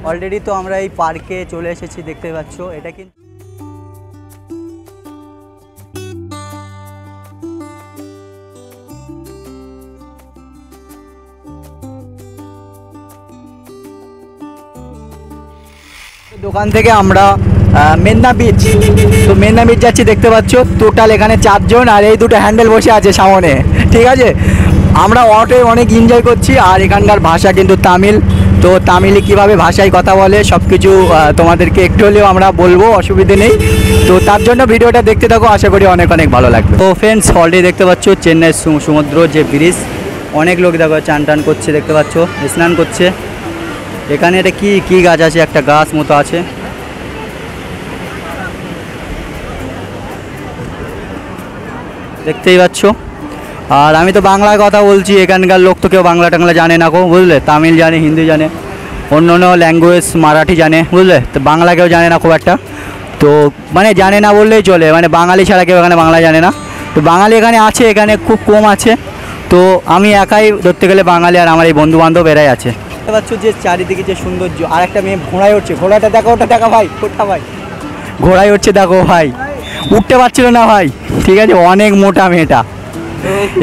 Already তো আমরা এই পার্কে চলে এসেছি, দেখতে পাচ্ছ। এটা কিন্তু দোকান থেকে আমরা মেঘনা বিচ, তো মেঘনা বিচ যাচ্ছি, দেখতে পাচ্ছ। টোটাল এখানে 4 জন, আর এই দুটো হ্যান্ডেল বসে আছে সামনে, ঠিক আছে। আমরা অটোয় অনেক এনজয় করছি, আর এখানকার ভাষা কিন্তু তামিল। তো তামিলে কীভাবে ভাষায় কথা বলে সব কিছু তোমাদেরকে একটু হলেও আমরা বলবো, অসুবিধে নেই। তো তার জন্য ভিডিওটা দেখতে থাকো, আশা করি অনেক অনেক ভালো লাগবে। তো ফ্রেন্ডস, অলরেডি দেখতে পাচ্ছ চেন্নাই সমুদ্র যে ব্রিজ, অনেক লোক দেখো চান টান করছে, দেখতে পাচ্ছ, স্নান করছে। এখানে এটা কি গাছ আছে, একটা গাছ মতো আছে, দেখতেই পাচ্ছ। আর আমি তো বাংলায় কথা বলছি, এখানকার লোক তো কেউ বাংলা টাংলা জানে না গো, বুঝলে। তামিল জানে, হিন্দি জানে, অন্য অন্য ল্যাঙ্গুয়েজ, মারাঠি জানে, বুঝলে। তো বাংলা কেউ জানে না খুব একটা, তো মানে জানে না বললেই চলে, মানে বাঙালি ছাড়া কেউ এখানে বাংলা জানে না। তো বাঙালি এখানে আছে, এখানে খুব কম আছে। তো আমি একাই ধরতে গেলে বাঙালি, আর আমার এই বন্ধু বান্ধব এরাই আছে। দেখতে পাচ্ছ যে চারিদিকে যে সৌন্দর্য। আর একটা মেয়ে ঘোড়ায় উঠছে, ঘোড়াটা দেখো, ওটা দেখা ভাই, ওটা ভাই ঘোড়ায় উঠছে, দেখো ভাই, উঠতে পারছিল না ভাই, ঠিক আছে, অনেক মোটা মেয়েটা,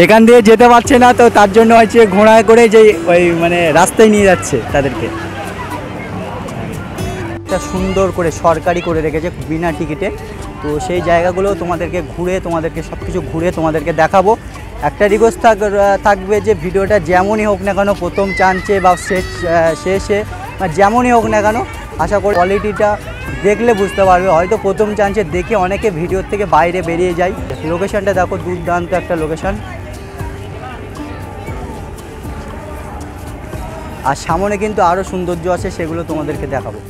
এখান দিয়ে যেতে পারছে না। তো তার জন্য হচ্ছে ঘোড়ায় করে যে ওই মানে রাস্তায় নিয়ে যাচ্ছে তাদেরকে। এটা সুন্দর করে সরকারি করে রেখেছে বিনা টিকিটে। তো সেই জায়গাগুলো তোমাদেরকে সব কিছু ঘুরে তোমাদেরকে দেখাবো। একটা রিকোয়েস্ট থাকবে যে ভিডিওটা যেমনই হোক না কেন, প্রথম চান্সে বা শেষে যেমনই হোক না কেন, আশা করি কোয়ালিটিটা দেখলে বুঝতে পারবে। হয়তো প্রথম চান্সে দেখে অনেকে ভিডিওর থেকে বাইরে বেরিয়ে যায়। লোকেশনটা দেখো, দুর্দান্ত একটা লোকেশন। আর সামনে কিন্তু আরও সৌন্দর্য আছে, সেগুলো তোমাদেরকে দেখাবো।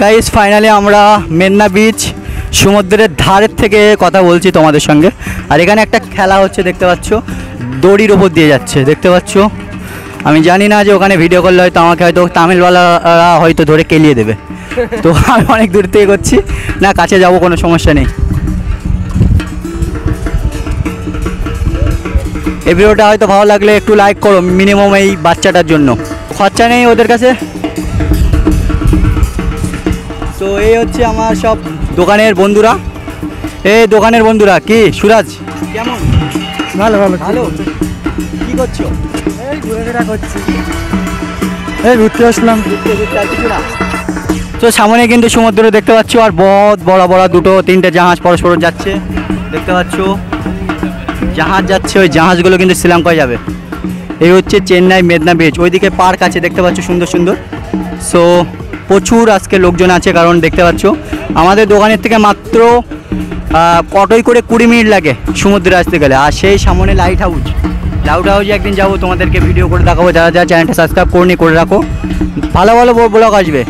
গাইস, ফাইনালি আমরা মেঘনা বিচ সমুদ্রের ধারের থেকে কথা বলছি তোমাদের সঙ্গে। আর এখানে একটা খেলা হচ্ছে, দেখতে পাচ্ছ, দড়ির ওপর দিয়ে যাচ্ছে, দেখতে পাচ্ছ। আমি জানি না যে ওখানে ভিডিও করলে হয়তো আমাকে হয়তো তামিলওয়ালারা হয়তো ধরে কেলিয়ে দেবে। তো আমি অনেক দূর থেকে করছি, না কাছে যাব, কোনো সমস্যা নেই। এই ভিডিওটা হয়তো ভালো লাগলে একটু লাইক করো, মিনিমাম এই বাচ্চাটার জন্য, খরচা নেই ওদের কাছে। তো এই হচ্ছে আমার সব দোকানের বন্ধুরা। এই দোকানের বন্ধুরা, কি সুরাজ কেমন? ভালো ভালো ভালো। কি করছো? এই ঘোরাফেরা করছি, এই ঘুরতে আসলাম। ঘুরতে আর কিছু না। তো সামনে কিন্তু সমুদ্র দেখতে পাচ্ছ, আর বহুত বড় বড় 2-3টে জাহাজ পরস্পর যাচ্ছে, দেখতে পাচ্ছ। জাহাজ যাচ্ছে, ওই জাহাজগুলো কিন্তু শ্রীলঙ্কায় যাবে। এই হচ্ছে চেন্নাই মেঘনা বিচ, ওইদিকে পার্ক আছে, দেখতে পাচ্ছ, সুন্দর সুন্দর। সো প্রচুর আজকে লোকজন আছে, কারণ দেখতে পাচ্ছ আমাদের দোকানের থেকে মাত্র অটোয় করে 20 মিনিট লাগে সমুদ্রে আসতে গেলে। আর সেই সামনে লাইট হাউসে একদিন যাবো, তোমাদেরকে ভিডিও করে দেখাবো। যারা যারা চ্যানেলটা সাবস্ক্রাইব করনি করে রাখো, ভালো ভালো ব্লগ আসবে।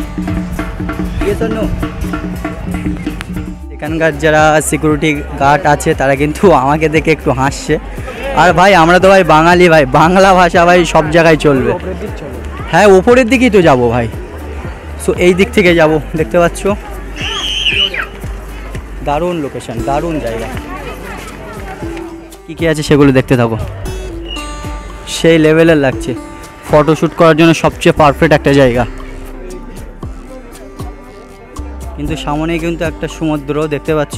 এখানকার যারা সিকিউরিটি গার্ড আছে তারা কিন্তু আমাকে দেখে একটু হাসছে। আর ভাই আমরা তো ভাই বাঙালি, ভাই বাংলা ভাষা ভাই সব জায়গায় চলবে। হ্যাঁ, ওপরের দিকেই তো যাবো ভাই। সো এই দিক থেকে যাব, দেখতে পাচ্ছ, দারুণ লোকেশন, দারুণ জায়গা। কী আছে সেগুলো দেখতে থাকো, সেই লেভেলের লাগছে। ফটোশ্যুট করার জন্য সবচেয়ে পারফেক্ট একটা জায়গা। কিন্তু সামনেই কিন্তু একটা সমুদ্র, দেখতে পাচ্ছ।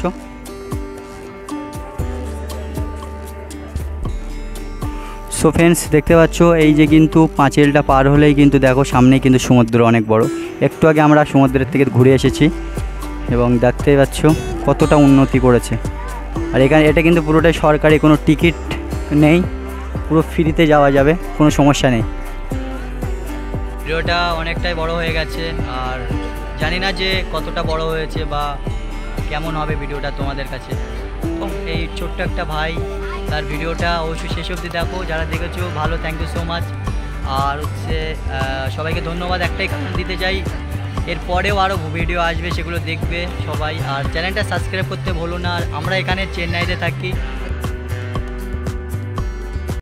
সো ফ্রেন্ডস, দেখতে পাচ্ছ এই যে কিন্তু পাঁচিলটা পার হলেই কিন্তু দেখো সামনেই কিন্তু সমুদ্র অনেক বড়। একটু আগে আমরা সমুদ্রের থেকে ঘুরে এসেছি, এবং দেখতেই পাচ্ছ কতটা উন্নতি করেছে। আর এটা কিন্তু পুরোটাই সরকারি, কোনো টিকিট নেই, পুরো ফ্রিতে যাওয়া যাবে, কোনো সমস্যা নেই। ভিডিওটা অনেকটাই বড় হয়ে গেছে, আর জানি না যে কতটা বড় হয়েছে বা কেমন হবে ভিডিওটা তোমাদের কাছে। তো এই ছোট্ট একটা ভাই, তার ভিডিওটা অবশ্যই শেষ অবধি দেখো। যারা দেখেছো ভালো, থ্যাংক ইউ সো মাচ। আর হচ্ছে সবাইকে ধন্যবাদ একটাই কারণ দিতে চাই, এরপরেও আরও ভিডিও আসবে, সেগুলো দেখবে সবাই। আর চ্যানেলটা সাবস্ক্রাইব করতে ভুলো না। আর আমরা এখানে চেন্নাইতে থাকি,